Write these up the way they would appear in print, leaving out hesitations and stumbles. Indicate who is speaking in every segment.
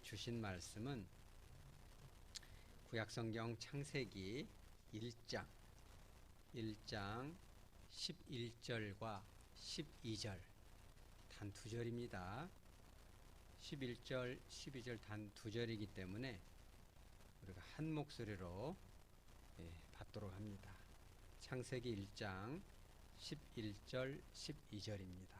Speaker 1: 주신 말씀은 구약성경 창세기 1장 11절과 12절 단 2절입니다. 11절, 12절 단 2절이기 때문에 우리가 한 목소리로 받도록 합니다. 창세기 1장 11절, 12절입니다.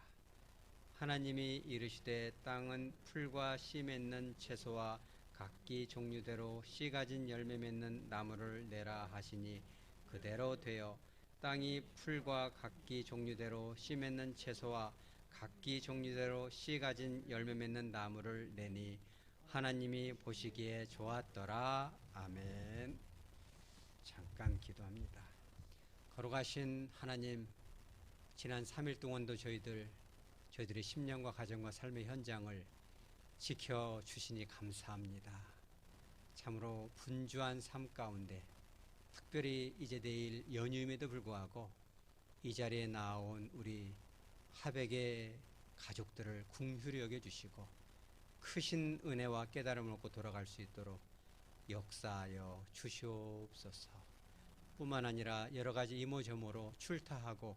Speaker 1: 하나님이 이르시되 땅은 풀과 씨 맺는 채소와 각기 종류대로 씨 가진 열매 맺는 나무를 내라 하시니 그대로 되어 땅이 풀과 각기 종류대로 씨 맺는 채소와 각기 종류대로 씨 가진 열매 맺는 나무를 내니 하나님이 보시기에 좋았더라. 아멘. 잠깐 기도합니다. 거룩하신 하나님, 지난 3일 동안도 저희들의 심령과 가정과 삶의 현장을 지켜주시니 감사합니다. 참으로 분주한 삶 가운데 특별히 이제 내일 연휴임에도 불구하고 이 자리에 나온 우리 하백의 가족들을 긍휼히 여겨주시고 크신 은혜와 깨달음을 얻고 돌아갈 수 있도록 역사하여 주시옵소서. 뿐만 아니라 여러 가지 이모저모로 출타하고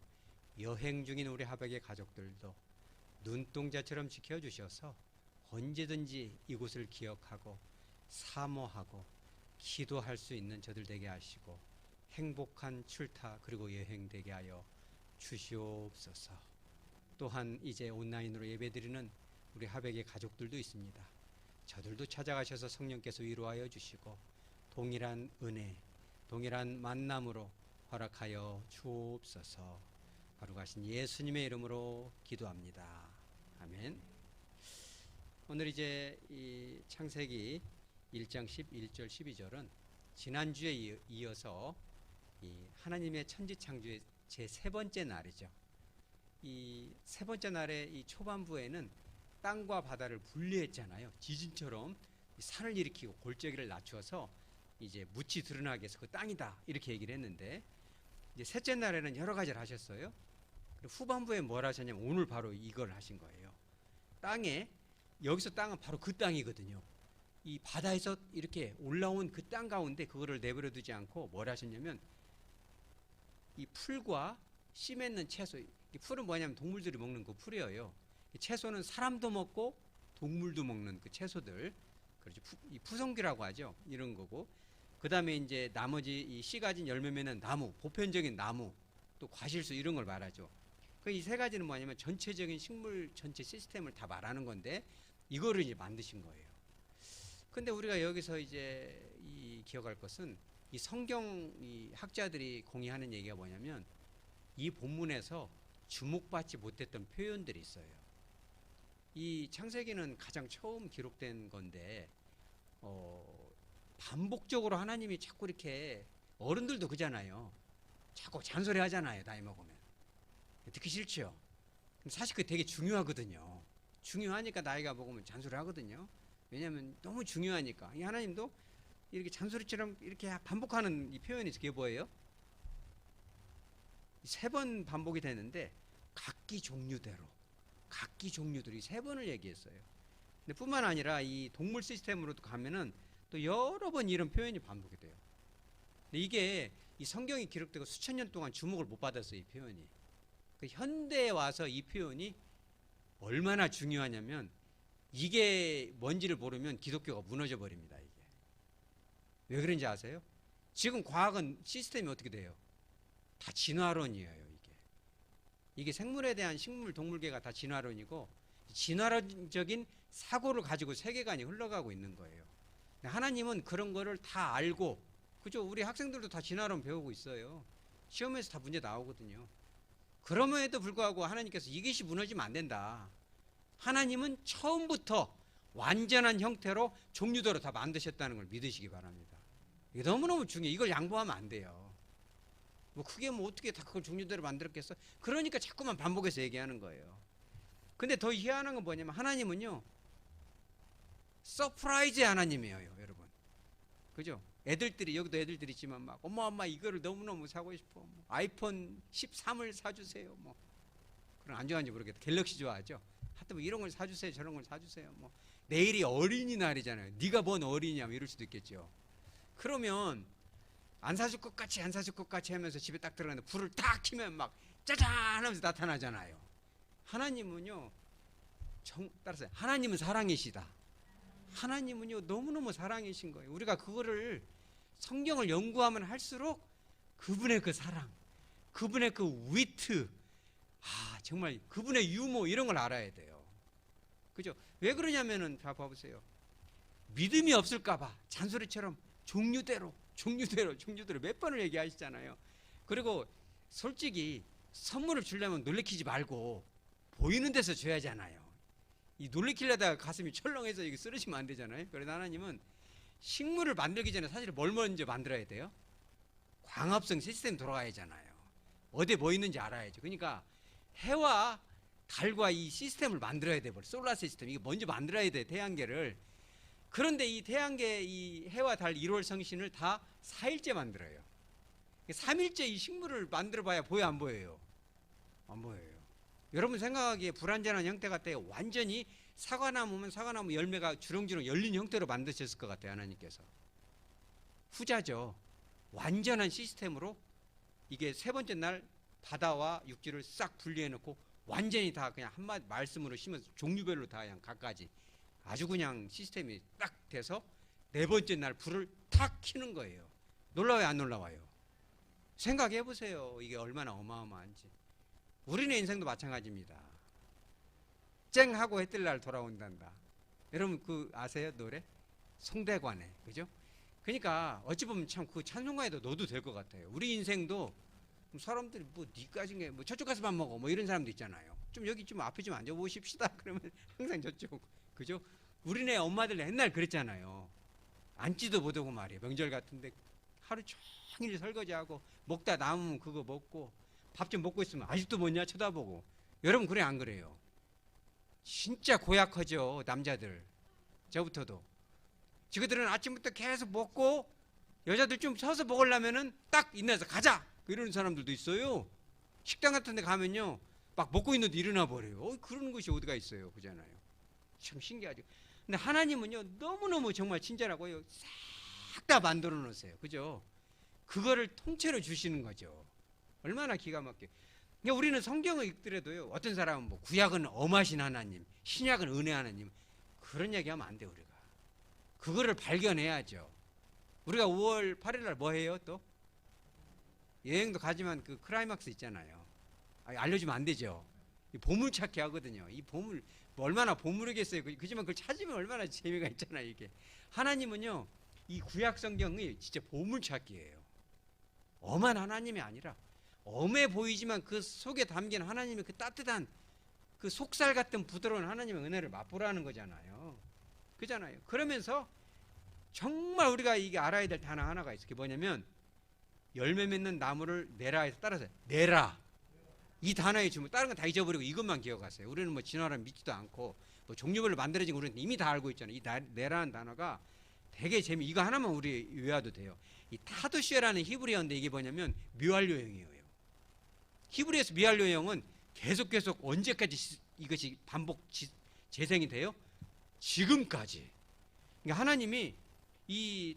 Speaker 1: 여행 중인 우리 하백의 가족들도 눈동자처럼 지켜주셔서 언제든지 이곳을 기억하고 사모하고 기도할 수 있는 저들 되게 하시고 행복한 출타 그리고 여행 되게 하여 주시옵소서. 또한 이제 온라인으로 예배드리는 우리 하백의 가족들도 있습니다. 저들도 찾아가셔서 성령께서 위로하여 주시고 동일한 은혜, 동일한 만남으로 허락하여 주옵소서. 거룩하신 예수님의 이름으로 기도합니다. 아멘. 오늘 이제 이 창세기 1장 11절 12절은 지난주에 이어서 이 하나님의 천지창조의 제 3번째 날이죠. 이 3번째 날의 이 초반부에는 땅과 바다를 분리했잖아요. 지진처럼 산을 일으키고 골짜기를 낮춰서 이제 묻이 드러나게 해서 그 땅이다 이렇게 얘기를 했는데, 이제 셋째 날에는 여러 가지를 하셨어요. 그리고 후반부에 뭘 하셨냐면 오늘 바로 이걸 하신 거예요. 땅에, 여기서 땅은 바로 그 땅이거든요. 이 바다에서 이렇게 올라온 그 땅 가운데 그거를 내버려 두지 않고 뭘 하셨냐면 이 풀과 씨 맺는 채소, 이 풀은 뭐냐면 동물들이 먹는 그 풀이에요. 이 채소는 사람도 먹고 동물도 먹는 그 채소들, 그렇죠. 이 푸성귀라고 하죠. 이런 거고, 그 다음에 이제 나머지 이 씨 가진 열매 맺는 나무, 보편적인 나무, 또 과실수 이런 걸 말하죠. 이 3가지는 뭐냐면 전체적인 식물 전체 시스템을 다 말하는 건데 이거를 이제 만드신 거예요. 근데 우리가 여기서 이제 기억할 것은 이 성경 이 학자들이 공유하는 얘기가 뭐냐면 이 본문에서 주목받지 못했던 표현들이 있어요. 이 창세기는 가장 처음 기록된 건데 반복적으로 하나님이 자꾸 이렇게, 어른들도 그잖아요. 자꾸 잔소리 하잖아요. 나이 먹으면 듣기 싫죠. 사실 그게 되게 중요하거든요. 중요하니까 나이가 먹으면 잔소리 하거든요. 왜냐하면 너무 중요하니까. 이 하나님도 이렇게 잔소리처럼 이렇게 반복하는 이 표현이 그게 뭐예요? 3번 반복이 되는데 각기 종류대로 이 3번을 얘기했어요. 근데 뿐만 아니라 이 동물 시스템으로도 가면은 또 여러 번 이런 표현이 반복이 돼요. 근데 이게 이 성경이 기록되고 수천 년 동안 주목을 못 받았어요. 이 표현이. 현대에 와서 이 표현이 얼마나 중요하냐면 이게 뭔지를 모르면 기독교가 무너져 버립니다. 이게 왜 그런지 아세요? 지금 과학은 시스템이 어떻게 돼요? 다 진화론이에요. 이게 생물에 대한 식물 동물계가 다 진화론이고 진화론적인 사고를 가지고 세계관이 흘러가고 있는 거예요. 하나님은 그런 거를 다 알고, 그죠? 우리 학생들도 다 진화론 배우고 있어요. 시험에서 다 문제 나오거든요. 그럼에도 불구하고 하나님께서 이것이 무너지면 안 된다. 하나님은 처음부터 완전한 형태로 종류대로 다 만드셨다는 걸 믿으시기 바랍니다. 이게 너무너무 중요해요. 이걸 양보하면 안 돼요. 크게 어떻게 다 그걸 종류대로 만들었겠어? 그러니까 자꾸만 반복해서 얘기하는 거예요. 근데 더 희한한 건 뭐냐면 하나님은요, 서프라이즈의 하나님이에요, 여러분. 그죠? 애들들이, 여기도 애들들이 있지만 막 엄마 이거를 너무너무 사고 싶어. 아이폰 13을 사주세요. 그럼 안 좋아하는지 모르겠다. 갤럭시 좋아하죠. 하여튼 이런 걸 사주세요, 저런 걸 사주세요. 내일이 어린이날이잖아요. 네가 뭔 어린이냐 이럴 수도 있겠죠. 그러면 안 사줄 것 같이 안 사줄 것 같이 하면서 집에 딱 들어가는데 불을 딱 켜면 막 짜잔 하면서 나타나잖아요. 하나님은요, 따라서 하나님은 사랑이시다. 하나님은요 너무너무 사랑이신 거예요. 우리가 그거를 성경을 연구하면 할수록 그분의 그 사랑, 그분의 그 위트, 정말 그분의 유머 이런 걸 알아야 돼요. 그죠? 왜 그러냐면은 다 봐보세요. 믿음이 없을까봐 잔소리처럼 종류대로 몇 번을 얘기하시잖아요. 그리고 솔직히 선물을 주려면 놀래키지 말고 보이는 데서 줘야잖아요. 이 놀래키려다가 가슴이 철렁해서 이게 쓰러지면 안 되잖아요. 그래서 하나님은 식물을 만들기 전에 사실 뭘 먼저 만들어야 돼요? 광합성 시스템 돌아가야 하잖아요. 어디에 뭐 있는지 알아야죠. 그러니까 해와 달과 이 시스템을 만들어야 돼. 솔라 시스템 이거 먼저 만들어야 돼. 태양계를. 그런데 이 태양계 이 해와 달 1월 성신을 다 4일째 만들어요. 3일째 이 식물을 만들어 봐야 보여 안 보여요? 안 보여요. 여러분 생각하기에 불완전한 형태 같아요. 완전히 사과나무면 사과나무 열매가 주렁주렁 열린 형태로 만드셨을 것 같아요. 하나님께서. 후자죠. 완전한 시스템으로 이게 세 번째 날 바다와 육지를 싹 분리해 놓고 완전히 다 그냥 한마디 말씀으로 심어서 종류별로 다 그냥 각가지 아주 그냥 시스템이 딱 돼서 네 번째 날 불을 탁 켜는 거예요. 놀라워요 안 놀라워요? 생각해 보세요. 이게 얼마나 어마어마한지. 우리네 인생도 마찬가지입니다. 쨍 하고 해 뜰 날 돌아온단다. 여러분 그 아세요 노래? 송대관에 그죠? 그러니까 어찌 보면 참 그 찬송가에도 넣어도 될 것 같아요. 우리 인생도 사람들이 뭐 니까지 뭐 저쪽 가서 밥 먹어 뭐 이런 사람도 있잖아요. 좀 여기 좀 앞에 좀 앉아 보십시다. 그러면 항상 저쪽 그죠? 우리네 엄마들 옛날 그랬잖아요. 앉지도 못하고 말이에요. 명절 같은데 하루 종일 설거지하고 먹다 남으면 그거 먹고 밥 좀 먹고 있으면 아직도 뭐냐 쳐다보고. 여러분 그래 안 그래요? 진짜 고약하죠 남자들. 저부터도. 지그들은 아침부터 계속 먹고 여자들 좀 서서 먹으려면은 딱 인내해서 가자 이러는 사람들도 있어요. 식당 같은 데 가면요 막 먹고 있는데 일어나 버려요. 그러는 것이 어디가 있어요. 그잖아요. 참 신기하죠. 근데 하나님은요 너무너무 정말 친절하고요 싹 다 만들어 놓으세요. 그죠? 그거를 통째로 주시는 거죠. 얼마나 기가 막혀. 그러니까 우리는 성경을 읽더라도요 어떤 사람은 뭐 구약은 엄하신 하나님, 신약은 은혜 하나님 그런 얘기하면 안 돼. 우리가 그거를 발견해야죠. 우리가 5월 8일 날 뭐 해요? 또 여행도 가지만 그 클라이막스 있잖아요. 알려주면 안 되죠. 보물찾기 하거든요. 이 보물 뭐 얼마나 보물이겠어요. 그지만 그걸 찾으면 얼마나 재미가 있잖아요. 이게 하나님은요 이 구약 성경이 진짜 보물찾기예요. 엄한 하나님이 아니라 엄해 보이지만 그 속에 담긴 하나님의 그 따뜻한 그 속살 같은 부드러운 하나님의 은혜를 맛보라는 거잖아요. 그잖아요. 그러면서 정말 우리가 이게 알아야 될 단어 하나가 있어요. 그게 뭐냐면 열매 맺는 나무를 내라 해서 따라서 내라. 이 단어의 주문 다른 건 다 잊어버리고 이것만 기억하세요. 우리는 뭐 진화를 믿지도 않고 뭐 종류별로 만들어진 거 우리는 이미 다 알고 있잖아요. 이 내라는 단어가 되게 이거 하나만 우리 외워도 돼요. 이 타두시라는 히브리어인데 이게 뭐냐면 묘할료형이에요. 히브리에서 묘할료형은 계속 언제까지 이것이 반복 재생이 돼요? 지금까지. 그러니까 하나님이 이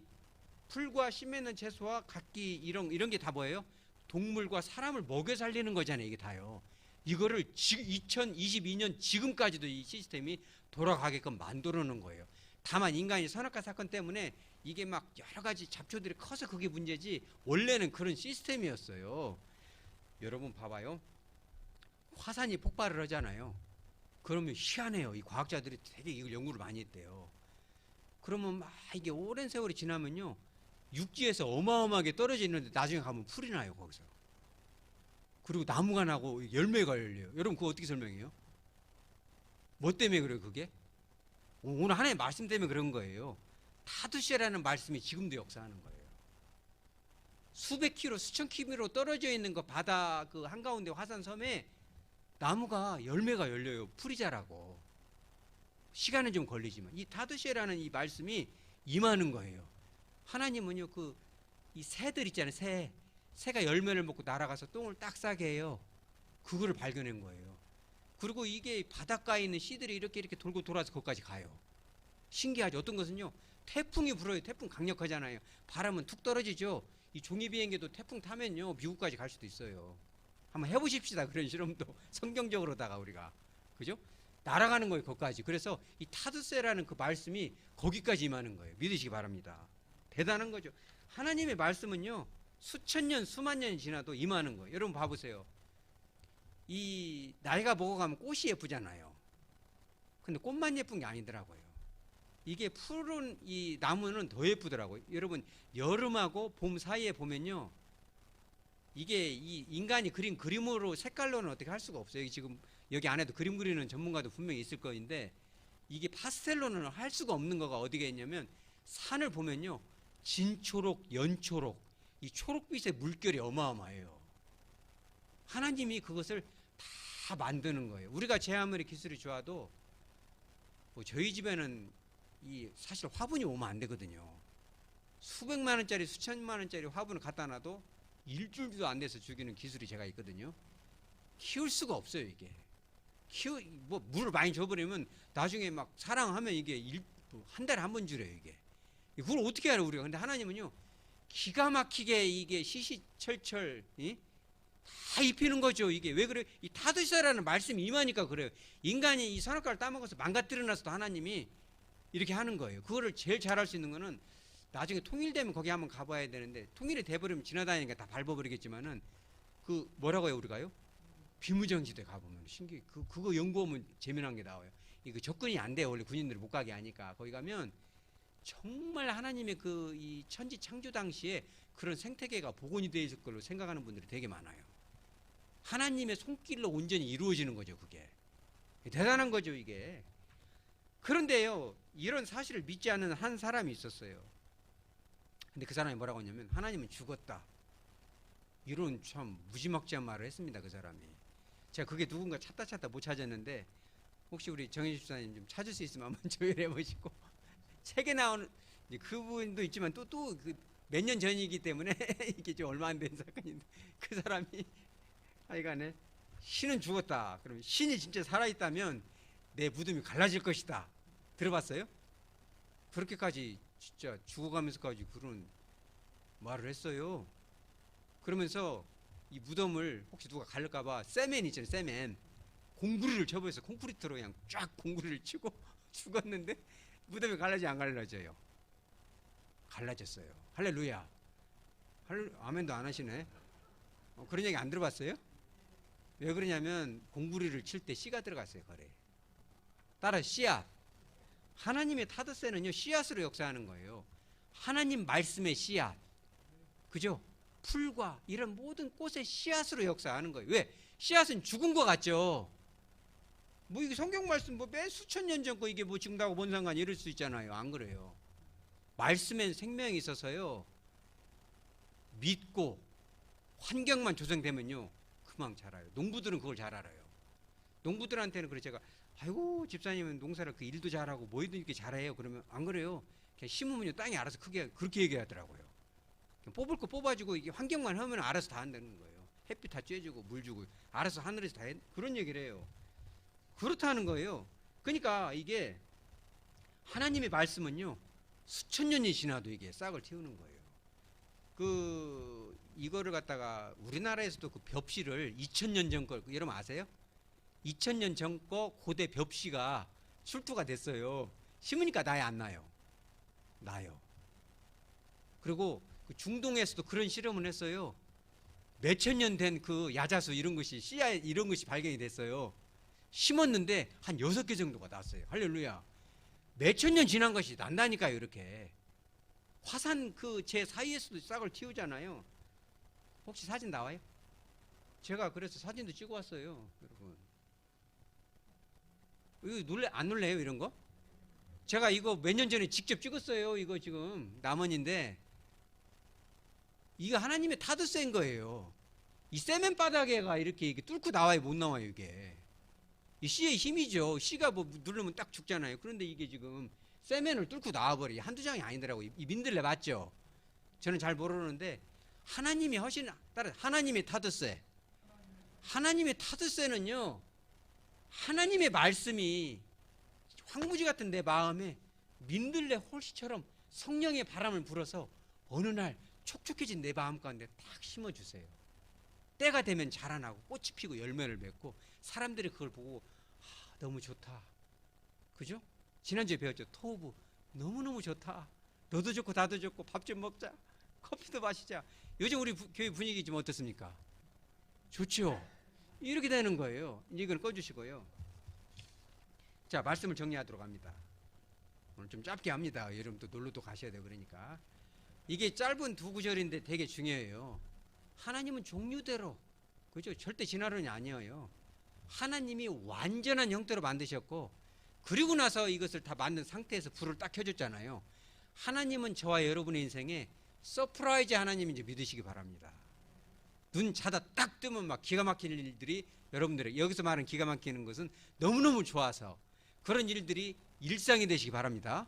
Speaker 1: 풀과 씨 맺는 채소와 각기 이런 게 다 뭐예요? 동물과 사람을 먹여 살리는 거잖아요. 이게 다요. 이거를 2022년 지금까지도 이 시스템이 돌아가게끔 만들어 놓은 거예요. 다만 인간이 선악과 사건 때문에 이게 막 여러 가지 잡초들이 커서 그게 문제지 원래는 그런 시스템이었어요. 여러분 봐봐요. 화산이 폭발을 하잖아요. 그러면 희한해요. 이 과학자들이 되게 이걸 연구를 많이 했대요. 그러면 막 이게 오랜 세월이 지나면요 육지에서 어마어마하게 떨어져 있는데 나중에 가면 풀이 나요. 거기서. 그리고 나무가 나고 열매가 열려요. 여러분 그거 어떻게 설명해요? 뭐 때문에 그래요 그게? 오늘 하나님의 말씀 때문에 그런 거예요. 타두시라는 말씀이 지금도 역사하는 거예요. 수백 킬로 수천 킬로 떨어져 있는 거 바다 그 한가운데 화산섬에 나무가 열매가 열려요. 풀이 자라고. 시간은 좀 걸리지만 이 타두시라는 이 말씀이 임하는 거예요. 하나님은요 이 새들 있잖아요. 새가 열매를 먹고 날아가서 똥을 딱 싸게 해요. 그거를 발견한 거예요. 그리고 이게 바닷가에 있는 씨들이 이렇게 돌고 돌아서 거기까지 가요. 신기하죠. 어떤 것은요, 태풍이 불어요. 태풍 강력하잖아요. 바람은 툭 떨어지죠. 이 종이 비행기도 태풍 타면요, 미국까지 갈 수도 있어요. 한번 해보십시다. 그런 실험도 성경적으로다가 우리가, 그죠? 날아가는 거예요, 거기까지. 그래서 이 타드세라는 그 말씀이 거기까지 임하는 거예요. 믿으시기 바랍니다. 대단한 거죠. 하나님의 말씀은요, 수천 년, 수만 년이 지나도 임하는 거예요. 여러분 봐보세요. 이 나이가 먹어가면 꽃이 예쁘잖아요. 근데 꽃만 예쁜 게 아니더라고요. 이게 푸른 이 나무는 더 예쁘더라고요. 여러분 여름하고 봄 사이에 보면요, 이게 이 인간이 그린 그림으로 색깔로는 어떻게 할 수가 없어요. 지금 여기 안에도 그림 그리는 전문가도 분명히 있을 거인데, 이게 파스텔로는 할 수가 없는 거가 어디가 있냐면, 산을 보면요, 진초록, 연초록, 이 초록빛의 물결이 어마어마해요. 하나님이 그것을 다 만드는 거예요. 우리가 제 아무리 기술이 좋아도 뭐 저희 집에는 이 사실 화분이 오면 안 되거든요. 수백만 원짜리, 수천만 원짜리 화분을 갖다 놔도 일주일도 안 돼서 죽이는 기술이 제가 있거든요. 키울 수가 없어요, 이게. 뭐 물을 많이 줘버리면 나중에 막 사랑하면 이게 한 달에 한 번 주래요, 이게. 그걸 어떻게 알아, 우리가. 근데 하나님은요, 기가 막히게 이게 시시철철, 다 입히는 거죠. 이게 왜 그래요? 이 타드세라는 말씀이 임하니까 그래요. 인간이 이 선악과를 따먹어서 망가뜨려놨어도 하나님이 이렇게 하는 거예요. 그거를 제일 잘할 수 있는 거는, 나중에 통일되면 거기 한번 가봐야 되는데, 통일이 돼버리면 지나다니니까 다 밟아버리겠지만은, 그 뭐라고 해요, 우리가요? 비무장지대 가보면 신기해. 그거 연구하면 재미난 게 나와요. 이거 접근이 안 돼요. 원래 군인들이 못 가게 하니까. 거기 가면 정말 하나님의 그 이 천지 창조 당시에 그런 생태계가 복원이 되어 있을 걸로 생각하는 분들이 되게 많아요. 하나님의 손길로 온전히 이루어지는 거죠, 그게. 대단한 거죠, 이게. 그런데요, 이런 사실을 믿지 않는 한 사람이 있었어요. 근데 그 사람이 뭐라고 했냐면, 하나님은 죽었다. 이런 참 무지막지한 말을 했습니다, 그 사람이. 제가 그게 누군가 찾다 못 찾았는데, 혹시 우리 정혜주 집사님 좀 찾을 수 있으면 한번 조율해 보시고, 책에 나오는 그분도 있지만 또 그 몇 년 전이기 때문에 이게 좀 얼마 안 된 사건인데, 그 사람이 하여간에 신은 죽었다. 그러면 신이 진짜 살아있다면 내 무덤이 갈라질 것이다. 들어봤어요? 그렇게까지 진짜 죽어가면서까지 그런 말을 했어요. 그러면서 이 무덤을 혹시 누가 갈릴까봐 세멘 있잖아요, 세멘. 공구리를 쳐버려서 콘크리트로 그냥 쫙 공구리를 치고 죽었는데, 무덤이 갈라지 안 갈라져요? 갈라졌어요. 할렐루야. 아멘도 안 하시네. 그런 얘기 안 들어봤어요? 왜 그러냐면, 공구리를 칠 때 씨가 들어갔어요, 거래. 따라 씨앗. 하나님의 타드세는요, 씨앗으로 역사하는 거예요. 하나님 말씀의 씨앗. 그죠? 풀과 이런 모든 꽃의 씨앗으로 역사하는 거예요. 왜? 씨앗은 죽은 것 같죠? 뭐 이게 성경 말씀 뭐 몇 수천 년 전 거 이게 뭐 지금 나하고 뭔 상관이, 이럴 수 있잖아요. 안 그래요? 말씀엔 생명이 있어서요, 믿고 환경만 조성되면요, 금방 자라요. 농부들은 그걸 잘 알아요. 농부들한테는 그래 제가, 아이고 집사님은 농사를 그 일도 잘하고 뭐든 이렇게 잘해요. 그러면 안 그래요. 그냥 심으면요, 땅이 알아서 크게 그렇게 얘기하더라고요. 그냥 뽑을 거 뽑아주고 이게 환경만 하면 알아서 다 한다는 거예요. 햇빛 다 쬐주고 물 주고 알아서 하늘에서 다 그런 얘기를 해요. 그렇다는 거예요. 그러니까 이게 하나님의 말씀은요, 수천 년이 지나도 이게 싹을 틔우는 거예요. 이거를 갖다가 우리나라에서도 그 벽시를 2000년 전 거 여러분 아세요? 2000년 전 거 고대 벽시가 출토가 됐어요. 심으니까 나요, 안 나요? 나요. 그리고 그 중동에서도 그런 실험을 했어요. 몇천 년 된 그 야자수 이런 것이, 씨앗 이런 것이 발견이 됐어요. 심었는데 한 6개 정도가 났어요. 할렐루야. 몇천 년 지난 것이 난다니까요, 이렇게. 화산 제 사이에서도 싹을 틔우잖아요. 혹시 사진 나와요? 제가 그래서 사진도 찍어 왔어요, 여러분. 이거 안 놀래요, 이런 거? 제가 이거 몇 년 전에 직접 찍었어요. 이거 지금 남원인데, 이거 하나님의 타드세인 거예요. 이 세멘 바닥에가 이렇게 뚫고 나와요, 못 나와요, 이게. 이 씨의 힘이죠. 씨가 뭐 누르면 딱 죽잖아요. 그런데 이게 지금 세멘을 뚫고 나와버려. 한두 장이 아니더라고요. 이 민들레 맞죠? 저는 잘 모르는데, 하나님이 따라 하나님의 타드세. 하나님의 타드세는요, 하나님의 말씀이 황무지 같은 내 마음에 민들레 홀씨처럼 성령의 바람을 불어서 어느 날 촉촉해진 내 마음 가운데 딱 심어주세요. 때가 되면 자라나고 꽃이 피고 열매를 맺고 사람들이 그걸 보고 너무 좋다. 그죠? 지난주에 배웠죠. 토부 너무너무 좋다. 너도 좋고 나도 좋고 밥 좀 먹자. 커피도 마시자. 요즘 우리 교회 분위기 좀 어떻습니까? 좋죠? 이렇게 되는 거예요. 이건 꺼주시고요. 자, 말씀을 정리하도록 합니다. 오늘 좀 짧게 합니다. 여러분 또 놀러도 가셔야 돼요. 그러니까 이게 짧은 두 구절인데 되게 중요해요. 하나님은 종류대로, 그죠? 절대 진화론이 아니에요. 하나님이 완전한 형태로 만드셨고, 그리고 나서 이것을 다 만든 상태에서 불을 딱 켜줬잖아요. 하나님은 저와 여러분의 인생에 서프라이즈 하나님인지 믿으시기 바랍니다. 눈 자다 딱 뜨면 막 기가 막히는 일들이, 여러분들에게 여기서 말하는 기가 막히는 것은 너무너무 좋아서 그런 일들이 일상이 되시기 바랍니다.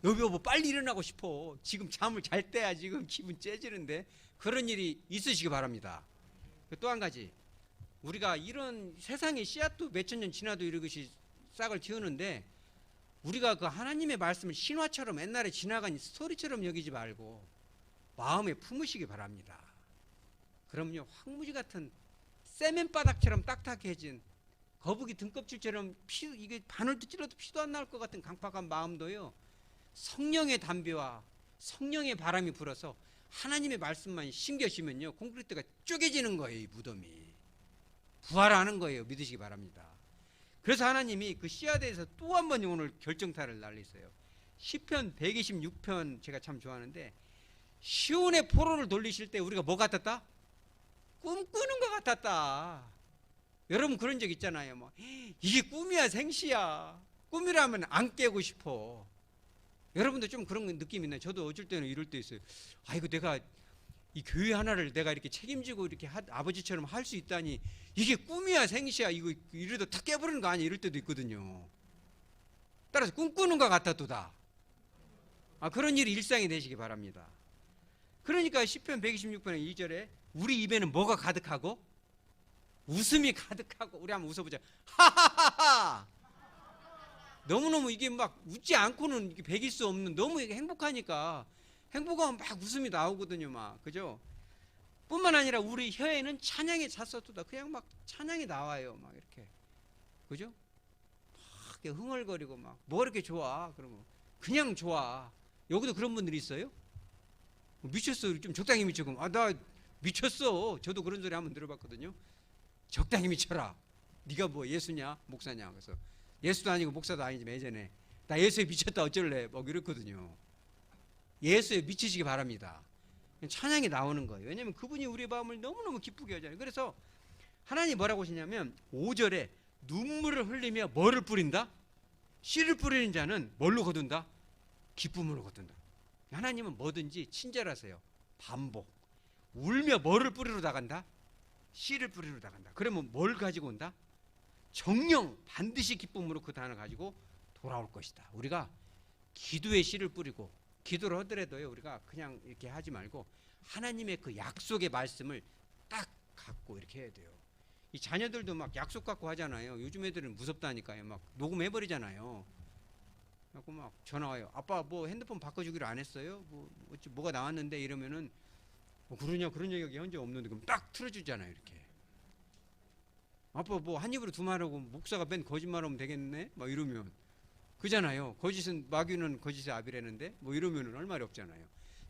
Speaker 1: 여보 빨리 일어나고 싶어. 지금 잠을 잘 때야 지금 기분 째지는데. 그런 일이 있으시기 바랍니다. 또 한 가지, 우리가 이런 세상의 씨앗도 몇천 년 지나도 이것이 싹을 틔우는데, 우리가 그 하나님의 말씀을 신화처럼 옛날에 지나간 스토리처럼 여기지 말고 마음에 품으시기 바랍니다. 그럼요, 황무지 같은 세면바닥처럼 딱딱해진 거북이 등껍질처럼 이게 바늘도 찔러도 피도 안 나올 것 같은 강팍한 마음도요, 성령의 담배와 성령의 바람이 불어서 하나님의 말씀만 심겨지면요, 콘크리트가 쪼개지는 거예요. 이 무덤이 부활하는 거예요. 믿으시기 바랍니다. 그래서 하나님이 그 씨앗에 대해서 또 한 번 오늘 결정타를 날리세요. 시편 126편 제가 참 좋아하는데, 시온의 포로를 돌리실 때 우리가 뭐 같았다? 꿈꾸는 것 같았다. 여러분 그런 적 있잖아요. 뭐 이게 꿈이야 생시야. 꿈이라면 안 깨고 싶어. 여러분도 좀 그런 느낌 있나요? 저도 어쩔 때는 이럴 때 있어요. 이거 내가 이 교회 하나를 내가 이렇게 책임지고 이렇게 아버지처럼 할 수 있다니, 이게 꿈이야 생시야. 이거 이러다 다 깨버리는 거 아니야? 이럴 때도 있거든요. 따라서 꿈꾸는 것 같아도다. 그런 일이 일상이 되시기 바랍니다. 그러니까 시편 126편의 2절에 우리 입에는 뭐가 가득하고? 웃음이 가득하고. 우리 한번 웃어보자. 하하하하. 너무너무 이게 막 웃지 않고는 배길 수 없는, 너무 행복하니까 행복하면 막 웃음이 나오거든요. 막 그죠? 뿐만 아니라 우리 혀에는 찬양의 잣소도다. 그냥 막 찬양이 나와요. 막 이렇게, 그죠? 막 이렇게 흥얼거리고 막 뭐 이렇게 좋아? 그러면 그냥 좋아. 여기도 그런 분들이 있어요? 미쳤어. 좀 적당히 미쳐. 나 미쳤어. 저도 그런 소리 한번 들어봤거든요. 적당히 미쳐라. 네가 뭐 예수냐 목사냐. 그래서 예수도 아니고 목사도 아니지만 예전에 나 예수에 미쳤다 어쩔래 막 이랬거든요. 예수에 미치시기 바랍니다. 찬양이 나오는 거예요. 왜냐하면 그분이 우리의 마음을 너무너무 기쁘게 하잖아요. 그래서 하나님이 뭐라고 하시냐면 5절에 눈물을 흘리며 뭐를 뿌린다? 씨를 뿌리는 자는 뭘로 거둔다? 기쁨으로 거둔다. 하나님은 뭐든지 친절하세요. 반복. 울며 뭐를 뿌리러 나간다? 씨를 뿌리러 나간다. 그러면 뭘 가지고 온다? 정령 반드시 기쁨으로 그 단을 가지고 돌아올 것이다. 우리가 기도의 씨를 뿌리고 기도를 하더라도요, 우리가 그냥 이렇게 하지 말고 하나님의 그 약속의 말씀을 딱 갖고 이렇게 해야 돼요. 이 자녀들도 막 약속 갖고 하잖아요. 요즘 애들은 무섭다니까요. 막 녹음해버리잖아요. 그래서 막 전화 와요. 아빠 뭐 핸드폰 바꿔주기로 안 했어요? 뭐가 나왔는데 이러면은 그러냐, 그런 얘기가 현재 없는데, 그럼 딱 틀어주잖아요. 이렇게. 아빠 뭐 한 입으로 두 말하고 목사가 맨 거짓말하면 되겠네? 막 이러면 그잖아요. 거짓은 마귀는 거짓의 아비라는데 뭐 이러면은 할 말이 없잖아요.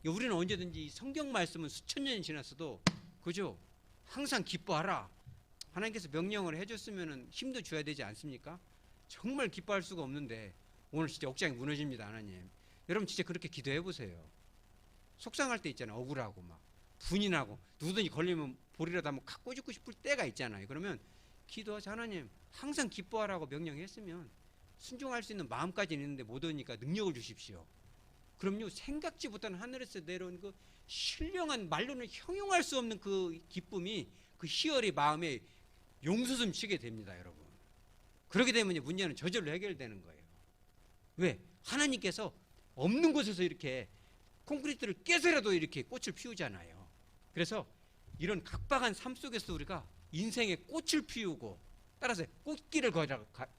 Speaker 1: 우리는 언제든지 성경 말씀은 수천 년이 지났어도, 그죠? 항상 기뻐하라. 하나님께서 명령을 해줬으면은 힘도 줘야 되지 않습니까? 정말 기뻐할 수가 없는데 오늘 진짜 억장이 무너집니다. 하나님, 여러분 진짜 그렇게 기도해 보세요. 속상할 때 있잖아요. 억울하고 막 분이 나고 누구든지 걸리면 볼이라도 한번 갖고 죽고 싶을 때가 있잖아요. 그러면 기도하자. 하나님, 항상 기뻐하라고 명령했으면 순종할 수 있는 마음까지는 있는데 못 오니까 능력을 주십시오. 그럼요, 생각지못한 하늘에서 내려온 그 신령한 말로는 형용할 수 없는 그 기쁨이, 그 희열이 마음에 용솟음 치게 됩니다. 여러분, 그렇게 되면 문제는 저절로 해결되는 거예요. 왜? 하나님께서 없는 곳에서 이렇게 콘크리트를 깨서라도 이렇게 꽃을 피우잖아요. 그래서 이런 각박한 삶 속에서 우리가 인생의 꽃을 피우고, 따라서 꽃길을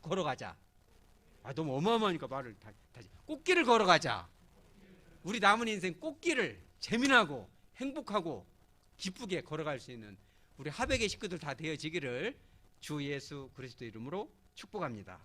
Speaker 1: 걸어가자. 너무 어마어마하니까 말을 다시. 꽃길을 걸어가자. 우리 남은 인생 꽃길을 재미나고 행복하고 기쁘게 걸어갈 수 있는 우리 하백의 식구들 다 되어지기를 주 예수 그리스도 이름으로 축복합니다.